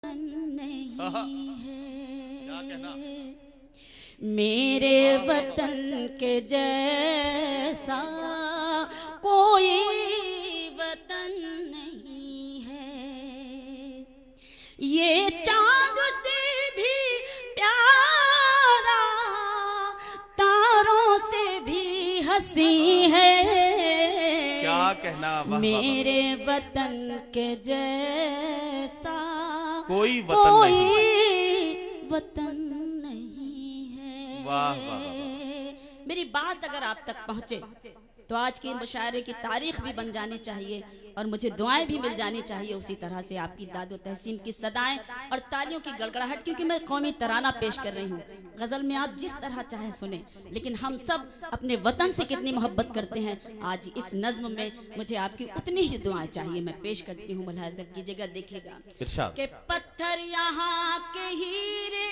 नहीं है क्या कहना? मेरे वतन के जैसा कोई वतन नहीं है। ये चांद से भी प्यारा, तारों से भी हंसी है। क्या कहना? वाह, मेरे वतन के जैसा कोई वतन नहीं। वतन नहीं है। वाह वाह वाह। मेरी बात अगर आप तक पहुंचे तो आज के मुशायरे की तारीख भी बन जानी चाहिए और मुझे दुआएं भी मिल जानी चाहिए उसी तरह से। आपकी दादो तहसीन की सदाएं और तालियों की गड़गड़ाहट, क्योंकि मैं कौमी तराना पेश कर रही हूँ। गज़ल में आप जिस तरह चाहे सुने, लेकिन हम सब अपने वतन से कितनी मोहब्बत करते हैं। आज इस नज्म में मुझे आपकी उतनी ही दुआएं चाहिए। मैं पेश करती हूँ, मुलाहिज़ा कीजिएगा, देखिएगा इरशाद। के पत्थर यहाँ के हीरे,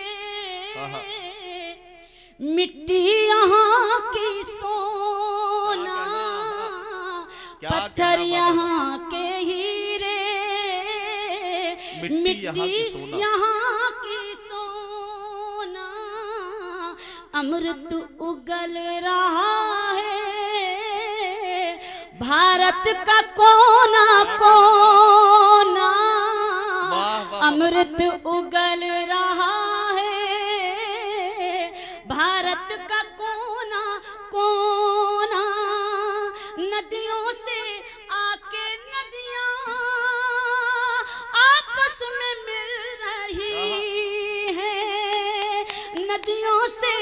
मिट्टी यहाँ की सोना, पत्थर यहाँ के हीरे, मिट्टी यहाँ की सोना, अमृत उगल रहा है भारत का कोना कोना, अमृत उगल रहा है भारत का कोना कोना। नदियों से आके नदियां आपस में मिल रही है, नदियों से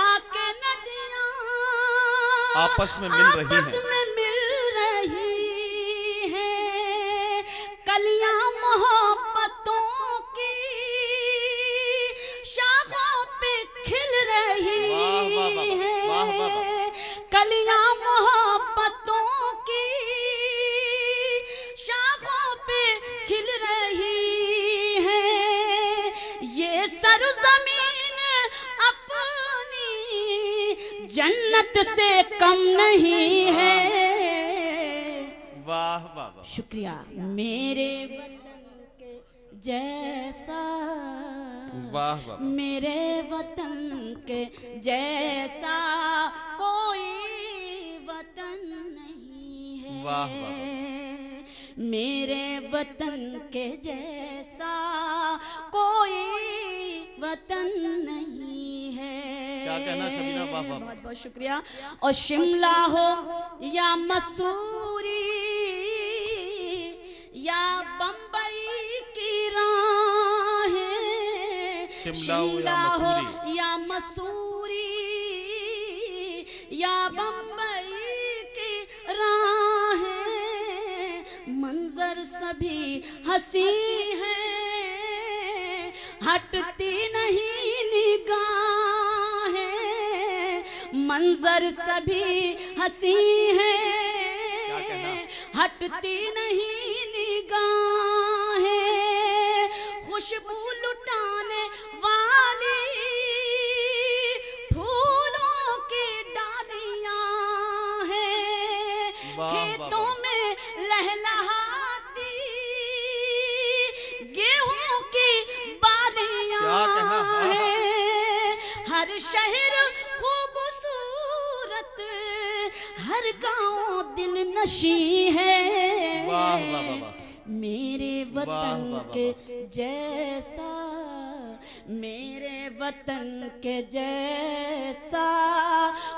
आके नदियां आपस में मिल रही है। कलियां मोहब्बतों की शाखों पे खिल रही है, कलियां मोहब्बतों की शाखों पे खिल रही है। ये सरजमीन अपनी जन्नत से कम नहीं है। वाह वाह वाह, शुक्रिया। मेरे वतन के जैसा, वाह वाह, मेरे वतन के जैसा कोई वतन नहीं है। वाह वाह, मेरे वतन के जैसा कोई वतन नहीं है। क्या कहना शबीना? वाह वाह, बहुत बहुत शुक्रिया। और शिमला हो या मसूरी या बम्बई की राहें, शिमला हो या मसूरी या बम्बई की राहें, मंजर सभी हंसी है हटती नहीं निगाहें, मंजर सभी हंसी है हटती नहीं निगाहें। खुशबू लुटाने वाली फूलों की डालियां हैं, खेतों में लहलहाती गेहूं की बालियां हैं। हर शहर खूबसूरत, हर गांव दिल नशी है। वाह वाह वाह, मेरे वतन के जैसा, मेरे वतन के जैसा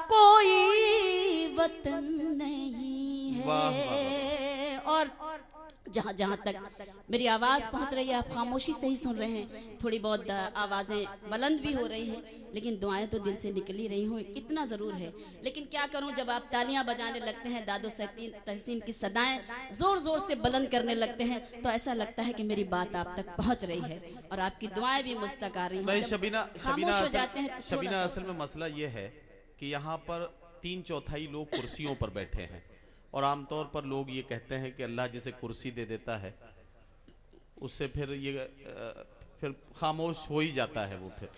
कोई वतन नहीं है। वाह वाह। और जहाँ जहाँ तक मेरी आवाज़ पहुँच रही है, आप खामोशी से ही सुन रहे हैं। थोड़ी बहुत आवाज़ें बुलंद भी हो रही हैं, लेकिन दुआएं तो दिल से निकल ही रही हूँ, इतना ज़रूर है। लेकिन क्या करूँ, जब आप तालियां बजाने लगते हैं, दादो तहसीन की सदाएं ज़ोर ज़ोर से बुलंद करने लगते हैं, तो ऐसा लगता है कि मेरी बात आप तक पहुँच रही है और आपकी दुआएं भी मुझ तक आ रही हैं। शबीना, असल में मसला ये है कि यहाँ पर 3/4 लोग कुर्सियों पर बैठे हैं और आमतौर पर लोग ये कहते हैं कि अल्लाह जिसे कुर्सी दे देता है उससे फिर खामोश हो ही जाता है वो फिर,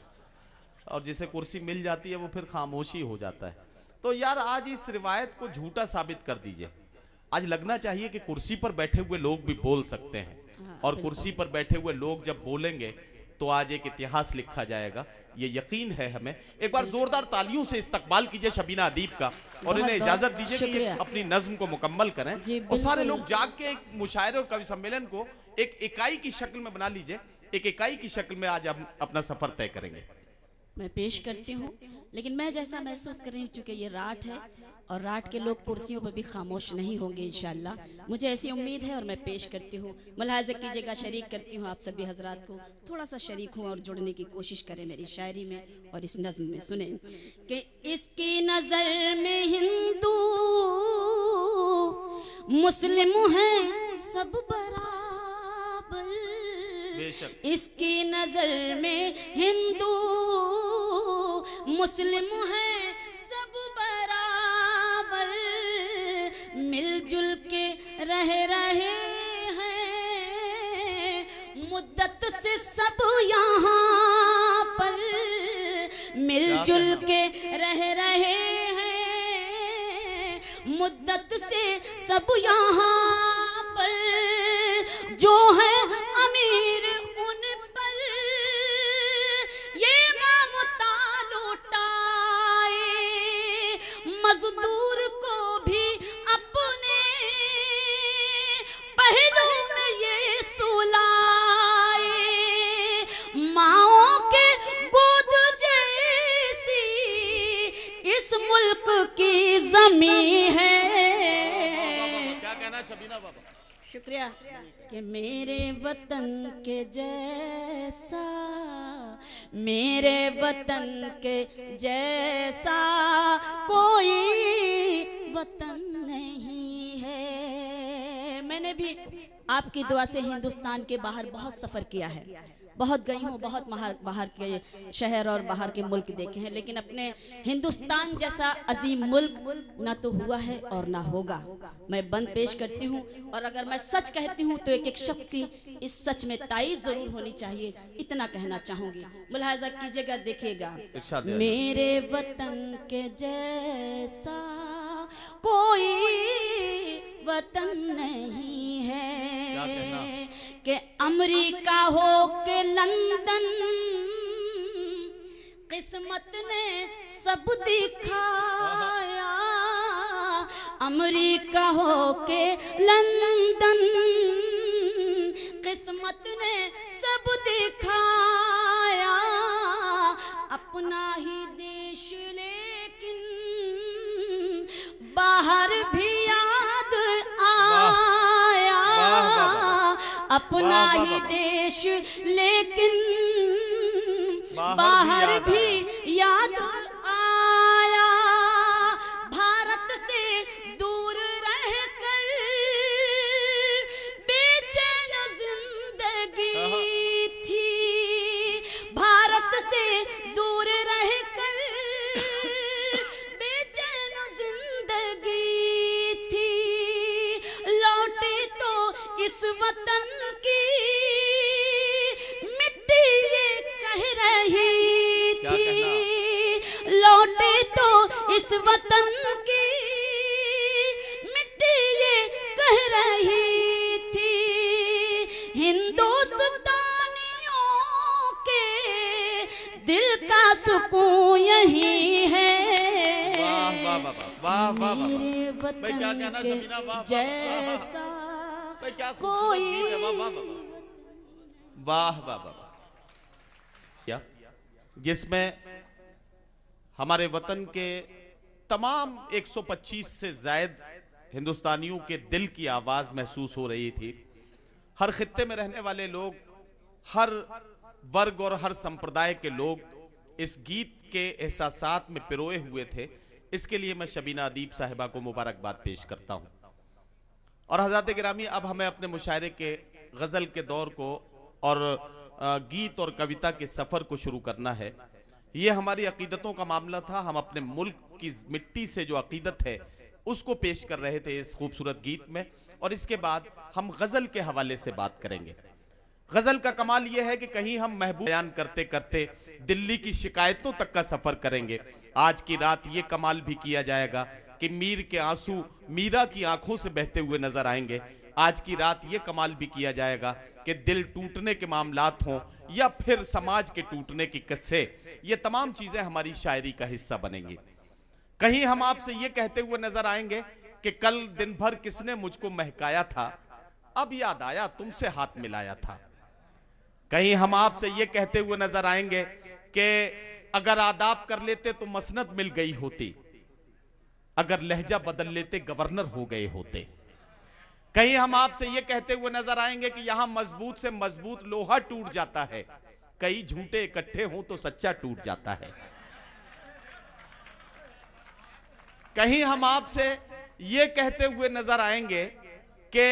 और जिसे कुर्सी मिल जाती है वो फिर खामोशी हो जाता है। तो यार आज इस रिवायत को झूठा साबित कर दीजिए। आज लगना चाहिए कि कुर्सी पर बैठे हुए लोग भी बोल सकते हैं। और कुर्सी पर बैठे हुए लोग जब बोलेंगे तो आज एक इतिहास लिखा जाएगा, ये यकीन है हमें। एक बार जोरदार तालियों से इस्तकबाल कीजिए शबीना अदीब का और इन्हें इजाजत दीजिए कि ये अपनी नज्म को मुकम्मल करें और सारे लोग जाग के एक मुशायरे और कवि सम्मेलन को एक इकाई की शक्ल में बना लीजिए। एक इकाई की शक्ल में आज हम अपना सफर तय करेंगे। मैं पेश करती हूँ, लेकिन मैं जैसा महसूस कर रही हूँ चूँकि ये रात है और रात के लोग कुर्सियों पर भी खामोश नहीं होंगे इंशाअल्लाह, मुझे ऐसी उम्मीद है और मैं पेश करती हूँ। मुलाहिज़ा कीजिएगा, शरीक करती हूँ आप सभी हजरात को, थोड़ा सा शरीक हूँ और जुड़ने की कोशिश करें मेरी शायरी में और इस नज़्म में। सुने कि इसकी नज़र में हिंदू मुस्लिम हैं सब बराबर, इसकी नजर में हिंदू मुस्लिम हैं सब बराबर, मिलजुल के रहे हैं मुद्दत से सब यहाँ पर, मिलजुल के रहे हैं मुद्दत से सब यहाँ पर, जो है अमीर उन पर ये ममता लौटाए, मजदूर को भी अपने पहलू में ये सुलाए, माओ के गोद जैसी इस मुल्क की जमीन है। क्या कहना शबीना बाबा? शुक्रिया। कि मेरे वतन के जैसा, मेरे वतन के जैसा कोई वतन नहीं है। मैंने भी आपकी दुआ से हिंदुस्तान के बाहर बहुत सफ़र किया है, बहुत गई हूँ, बहुत बाहर के शहर और बाहर के मुल्क देखे हैं, लेकिन अपने हिंदुस्तान जैसा अजीम मुल्क ना तो हुआ है और ना होगा। मैं बंद पेश करती हूँ और अगर मैं सच कहती हूँ तो एक एक शख्स की इस सच में ताईद ज़रूर होनी चाहिए, इतना कहना चाहूँगी। मुलाहिज़ा कीजिएगा, देखिएगा। मेरे वतन के जैसा कोई वतन नहीं है, कि अमेरिका हो के लंदन किस्मत ने सब दिखाया, अमेरिका हो के लंदन किस्मत ने सब दिखाया, अपना ही देश लेकिन बाहर भी याद आया, अपना ही देश लेकिन बाहर भी याद आया, भारत से दूर रहकर बेचैन जिंदगी थी, भारत से दूर रहकर बेचैन जिंदगी थी, लौटे तो इस वतन की मिट्टी ये कह रही थी, लौटे तो इस वतन की मिट्टी ये कह रही थी, हिंदुस्तानियों के दिल का सुकून यही है। वाह वाह वाह वाह वाह वाह, मेरे भाई क्या कहना शबीना? वाह जैसा भाई क्या खूबसूरत गीत है। वाह वाह वाह वाह वाह, क्या जिसमें हमारे वतन के तमाम 125 से जायद हिंदुस्तानियों के दिल की आवाज महसूस हो रही थी। हर खित्ते में रहने वाले लोग, हर वर्ग और हर संप्रदाय के लोग इस गीत के एहसासात में पिरोए हुए थे। इसके लिए मैं शबीना अदीब साहिबा को मुबारकबाद पेश करता हूं। और हज़रात गिरामी, अब हमें अपने मुशायरे के गज़ल के दौर को और गीत और कविता के सफ़र को शुरू करना है। ये हमारी अकीदतों का मामला था। हम अपने मुल्क की मिट्टी से जो अकीदत है उसको पेश कर रहे थे इस खूबसूरत गीत में, और इसके बाद हम गज़ल के हवाले से बात करेंगे। गज़ल का कमाल यह है कि कहीं हम महबूब बयान करते करते दिल्ली की शिकायतों तक का सफ़र करेंगे। आज की रात ये कमाल भी किया जाएगा कि मीर के आंसू मीरा की आंखों से बहते हुए नजर आएंगे। आज की रात ये कमाल भी किया जाएगा कि दिल टूटने के मामलात हों या फिर समाज के टूटने के किस्से, ये तमाम चीजें हमारी शायरी का हिस्सा बनेंगी। कहीं हम आपसे ये कहते हुए नजर आएंगे कि कल दिन भर किसने मुझको महकाया था, अब याद आया तुमसे हाथ मिलाया था। कहीं हम आपसे ये कहते हुए नजर आएंगे कि अगर आदाब कर लेते तो मसनद मिल गई होती, अगर लहजा बदल लेते गवर्नर हो गए होते। कहीं हम आपसे ये कहते हुए नजर आएंगे कि यहां मजबूत से मजबूत लोहा टूट जाता है, कई झूठे इकट्ठे हों तो सच्चा टूट जाता है। कहीं हम आपसे ये कहते हुए नजर आएंगे कि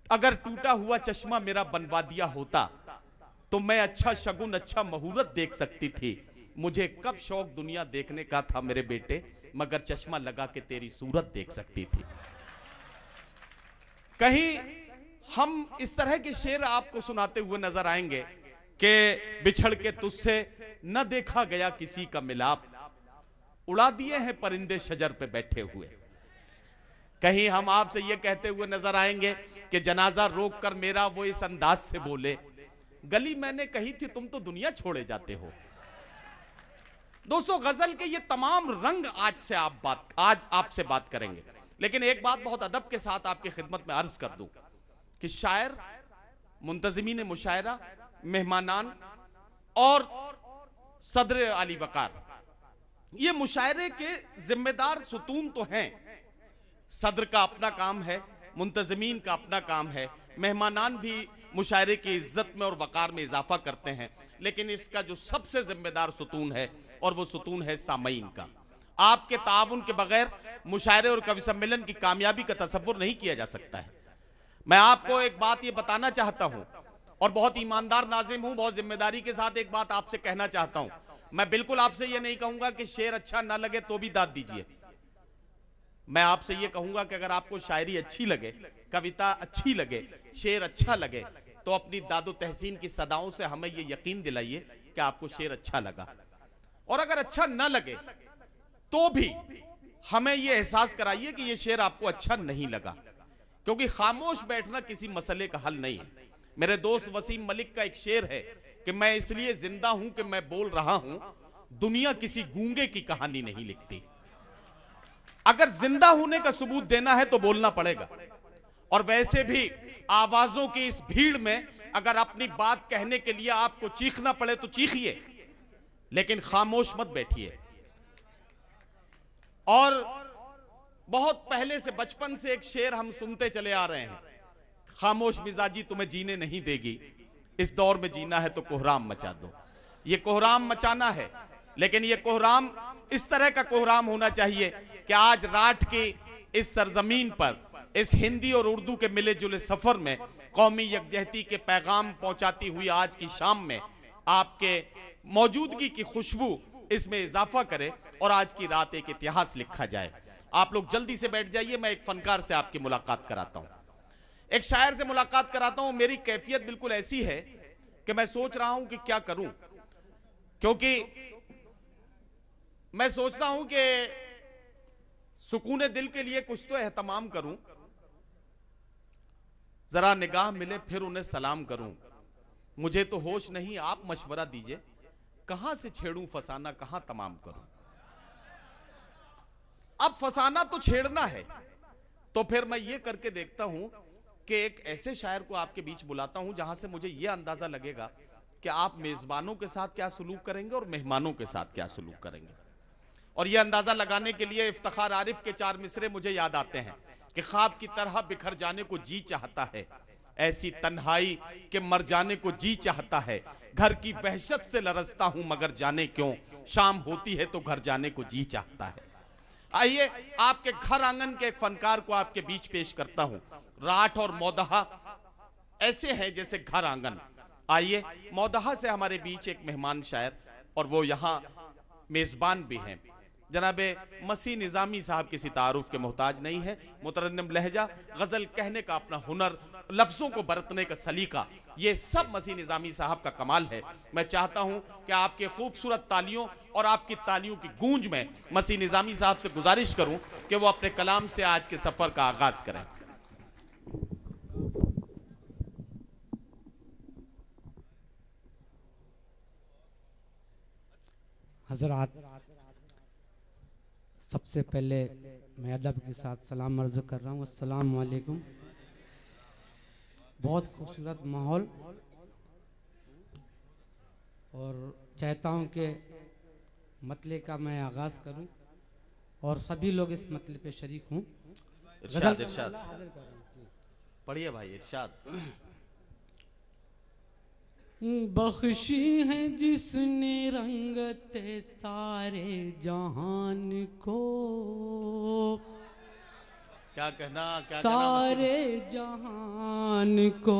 अगर टूटा हुआ चश्मा मेरा बनवा दिया होता तो मैं अच्छा शगुन अच्छा मुहूर्त देख सकती थी। मुझे कब शौक दुनिया देखने का था मेरे बेटे, मगर चश्मा लगा के तेरी सूरत देख सकती थी। कहीं हम इस तरह के शेर आपको सुनाते हुए नजर आएंगे कि बिछड़ के तुझसे न देखा गया किसी का मिलाप, उड़ा दिए हैं परिंदे शजर पे बैठे हुए। कहीं हम आपसे यह कहते हुए नजर आएंगे कि जनाजा रोक कर मेरा वो इस अंदाज से बोले, गली मैंने कही थी तुम तो दुनिया छोड़े जाते हो। दोस्तों, गजल के ये तमाम रंग आज आपसे बात करेंगे, लेकिन एक बात बहुत अदब के साथ आपकी खिदमत में अर्ज कर दूं कि शायर, मुंतजिमीन मुशायरा, मेहमानान और सदर आली वकार, ये मुशायरे के जिम्मेदार सुतून तो हैं। सदर का अपना काम है, मुंतजिमीन का अपना काम है, मेहमानान भी मुशायरे की इज्जत में और वकार में इजाफा करते हैं, लेकिन इसका जो सबसे जिम्मेदार सुतून है और वो सुतून है सामईन का। आपके ताउन के बगैर मुशायरे और कवि सम्मेलन की कामयाबी का तसव्वुर नहीं किया जा सकता है। मैं आपको एक बात ये बताना चाहता हूं और बहुत ईमानदार नाज़िम हूं, बहुत जिम्मेदारी के साथ एक बात आपसे कहना चाहता हूं। मैं बिल्कुल आपसे ये नहीं कहूंगा कि शेर अच्छा ना लगे तो भी दाद दीजिए। मैं आपसे ये कहूंगा कि अगर आपको शायरी अच्छी लगे, कविता अच्छी लगे, शेर अच्छा लगे, तो अपनी दादो तहसीन की सदाओं से हमें ये यकीन दिलाइए कि आपको शेर अच्छा लगा। और अगर अच्छा ना लगे तो भी हमें ये एहसास कराइए कि ये शेर आपको अच्छा नहीं लगा, क्योंकि खामोश बैठना किसी मसले का हल नहीं है। मेरे दोस्त वसीम मलिक का एक शेर है कि मैं इसलिए जिंदा हूं कि मैं बोल रहा हूं, दुनिया किसी गूंगे की कहानी नहीं लिखती। अगर जिंदा होने का सबूत देना है तो बोलना पड़ेगा, और वैसे भी आवाजों की इस भीड़ में अगर अपनी बात कहने के लिए आपको चीखना पड़े तो चीखिए, लेकिन खामोश मत बैठिए। और बहुत पहले से, बचपन से एक शेर हम सुनते चले आ रहे हैं, खामोश मिजाजी तुम्हें जीने नहीं देगी, इस दौर में जीना है तो कोहराम मचा दो। ये कोहराम मचाना है, लेकिन ये कोहराम इस तरह का कोहराम होना चाहिए कि आज राठ की इस सरजमीन पर, इस हिंदी और उर्दू के मिले जुले सफर में कौमी यकजहती के पैगाम पहुंचाती हुई आज की शाम में आपके मौजूदगी की खुशबू इसमें इजाफा करे और आज की रात एक इतिहास लिखा जाए। आप लोग जल्दी से बैठ जाइए, मैं एक फनकार से आपकी मुलाकात कराता हूं, एक शायर से मुलाकात कराता हूं। मेरी कैफियत बिल्कुल ऐसी है कि मैं सोच रहा हूं कि क्या करूं, क्योंकि मैं सोचता हूं कि सुकून दिल के लिए कुछ तो एहतमाम करूं, जरा निगाह मिले फिर उन्हें सलाम करूं। मुझे तो होश नहीं, आप मशवरा दीजिए, कहां से छेड़ूं फसाना, कहां तमाम करूं। अब फसाना तो छेड़ना है, तो फिर मैं ये करके देखता हूं कि एक ऐसे शायर को आपके बीच बुलाता हूं जहां से मुझे यह अंदाजा लगेगा कि आप मेजबानों के साथ क्या सलूक करेंगे और मेहमानों के साथ क्या सलूक करेंगे। और यह अंदाजा लगाने के लिए इफ्तिखार आरिफ के 4 मिसरे मुझे याद आते हैं कि ख्वाब की तरह बिखर जाने को जी चाहता है, ऐसी तन्हाई के मर जाने को जी चाहता है, घर की वहशत से लरजता हूं मगर जाने क्यों, शाम होती है तो घर जाने को जी चाहता है। आइए आपके घर आंगन के एक फनकार को आपके बीच पेश करता हूं। राठ और मौदहा ऐसे हैं जैसे घर आंगन। आइए, मौदहा से हमारे बीच एक मेहमान शायर, और वो यहाँ मेजबान भी हैं, जनाबे मसीह निजामी साहब किसी तारुफ के मोहताज नहीं है। मुतरन्निम लहजा, गजल कहने का अपना हुनर लफ्जों को बरतने का सलीका, ये सब मसीह निजामी साहब का कमाल है। मैं चाहता हूं कि आपके खूबसूरत तालियों और आपकी तालियों की गूंज में मसीह निजामी साहब से गुजारिश करूं कि वो अपने कलाम से आज के सफर का आगाज करें। हज़रात, सबसे पहले मैं अदब के साथ सलाम अर्ज़ कर रहा हूँ, अस्सलाम वालेकुम। बहुत खूबसूरत माहौल, और चाहता हूँ कि मतले का मैं आगाज़ करूँ और सभी लोग इस मतले पे शरीक हूँ। इरशाद इरशाद पढ़िए भाई, इरशाद। बख्शी है जिसने रंगते सारे जहान को, क्या कहना, क्या सारे जहान को।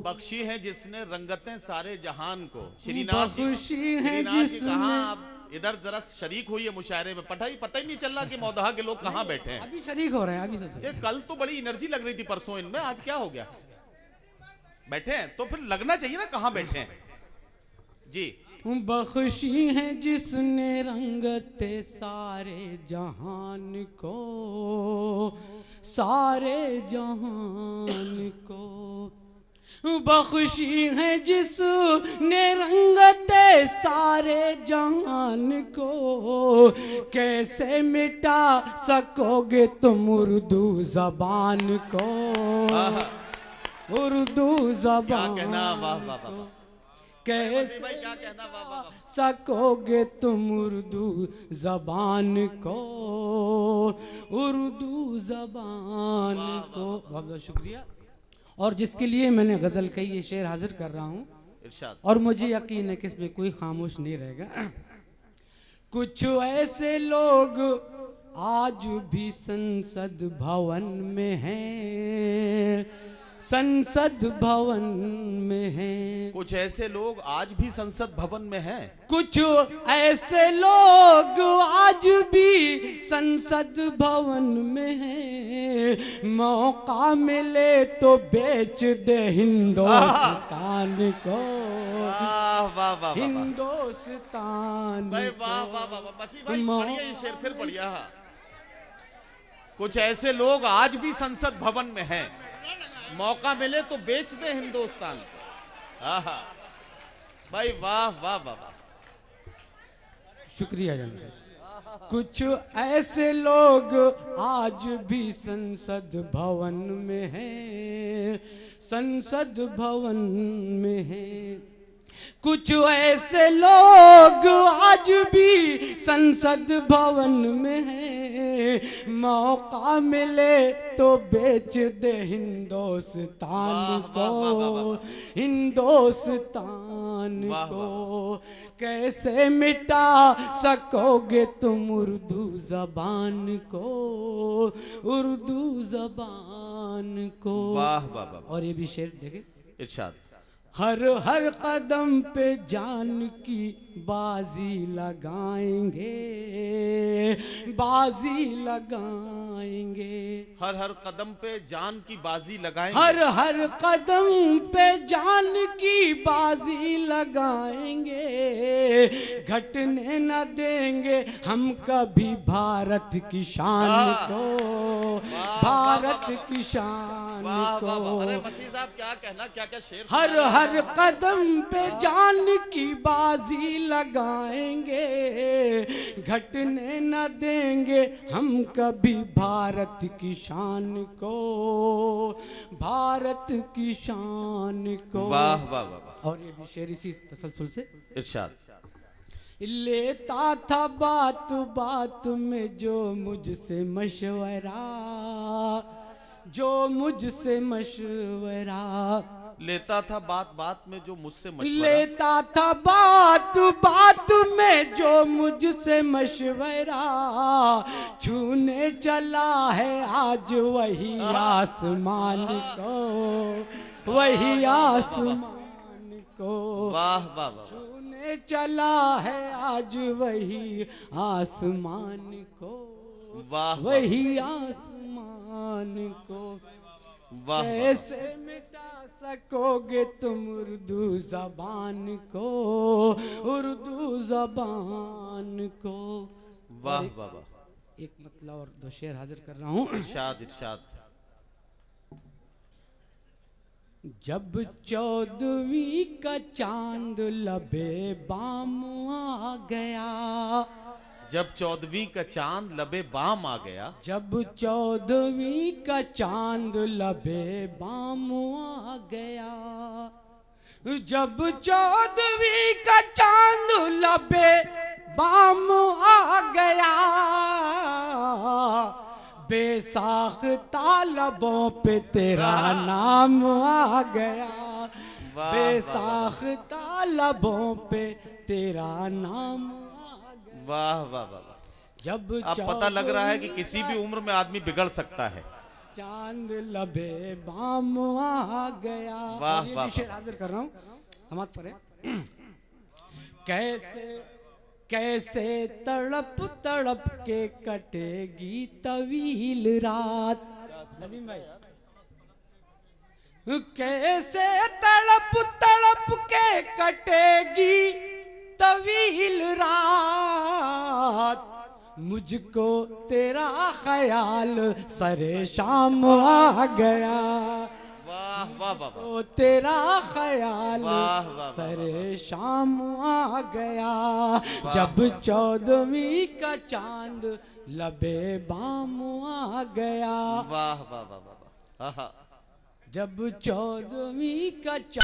बख्शी है जिसने रंगतें सारे जहान को। बख्शी है जिसने, आप इधर जरा शरीक हुई है मुशायरे में, पता ही नहीं चल रहा कि मौदहा के लोग कहाँ बैठे हैं। अभी शरीक हो रहे हैं, अभी सबसे। ये कल तो बड़ी एनर्जी लग रही थी परसों इनमें, आज क्या हो गया? बैठे हैं तो फिर लगना चाहिए ना कहाँ बैठे हैं जी। बख्शी है जिसने रंगते सारे जहान को, सारे जहान को। बख्शी है जिसने रंगते सारे जहान को, कैसे मिटा सकोगे तुम उर्दू जबान को, उर्दू जबान। क्या कहना, वाह वाह वाह। कैसे भाई क्या कहना, वाह वाह। सकोगे तुम उर्दू जबान को, उर्दू जबान को। बहुत बहुत शुक्रिया। और जिसके लिए मैंने गजल कही, ये शेर हाजिर कर रहा हूँ, इरशाद। और मुझे यकीन है कि इसमें कोई खामोश नहीं रहेगा। कुछ ऐसे लोग आज भी संसद भवन में हैं, संसद भवन में हैं। कुछ ऐसे लोग आज भी संसद भवन में हैं। कुछ ऐसे लोग आज भी संसद भवन में हैं। मौका मिले तो बेच दे हिंदुस्तान को, वाह वाह वाह। हिंदुस्तान भाई वाह वाह वाह। मसीह भाई पढ़िए ये शेर, फिर पढ़िए। कुछ ऐसे लोग आज भी संसद भवन में हैं, मौका मिले तो बेच दे हिंदुस्तान। भाई वाह वाह वाह। शुक्रिया जनाब। कुछ ऐसे लोग आज भी संसद भवन में हैं, संसद भवन में हैं। कुछ ऐसे लोग आज भी संसद भवन में हैं। मौका मिले तो बेच दे हिंदुस्तान को, हिंदुस्तान को। कैसे मिटा सकोगे तुम उर्दू जबान को, उर्दू जबान को। वाह वाह वाह। और ये भी शेर देखे, इरशाद। हर हर कदम पे जान की बाजी लगाएंगे, बाजी लगाएंगे। हर हर कदम पे जान की बाजी लगाएंगे। हर हर कदम पे जान की बाजी लगाएंगे। घटने न देंगे हम कभी भारत की शान को, भारत की शान को। अरे मसीह साहब क्या कहना, क्या क्या शेर। हर हर कदम पे जान की बाजी लगाएंगे। घटने न देंगे हम कभी भारत की शान को, भारत की शान को। वाह वाह वाह। और ये भी शेर इसी तसलसल से, इरशाद। लेता था बात बात में जो मुझसे मशवरा, जो मुझसे मशवरा। लेता था बात बात में जो मुझसे मशवरा। लेता था बात बात में जो मुझसे मशवरा। छूने चला है आज वही आसमान को, वही आसमान को। वाह वाह वाह। छूने चला है आज वही आसमान को, वाह वही आसमान को। वाह कैसे मिटा सकोगे तुम उर्दू जबान को, उर्दू जबान को। वाह वाह वाह। एक मतलब और दो शेर हाजिर कर रहा हूँ। इरशाद इरशाद। जब 14वीं का चांद लबे बाम आ गया, जब 14वीं का चांद लबे बाम आ गया, जब 14वीं का चांद लबे बाम आ गया, जब 14वीं का चांद लबे बाम आ गया, बेसाख्ता लबों पे तेरा नाम आ गया, बेसाख्ता लबों पे तेरा नाम आ गया। वाह वाह वाह वाह। जब अब पता लग रहा है कि किसी भी उम्र में आदमी बिगड़ सकता है। चांद लबे बाम आ गया। वाह और ये वाह भी शेर हाजिर कर रहा हूँ, समाज पर है। कैसे कैसे तड़प तड़प के कटेगी तवील रात, नवीन भाई। कैसे तड़प तड़प के कटेगी तवील रात, मुझको तेरा ख्याल सरे शाम आ गया, वाह वाह वाह वाह। तो तेरा ख्याल वाह, वाह, सरे शाम आ गया, जब 14वीं का चांद लबे बाम आ गया, वाह वाह वाह वाह वाह। जब 14वीं का चांद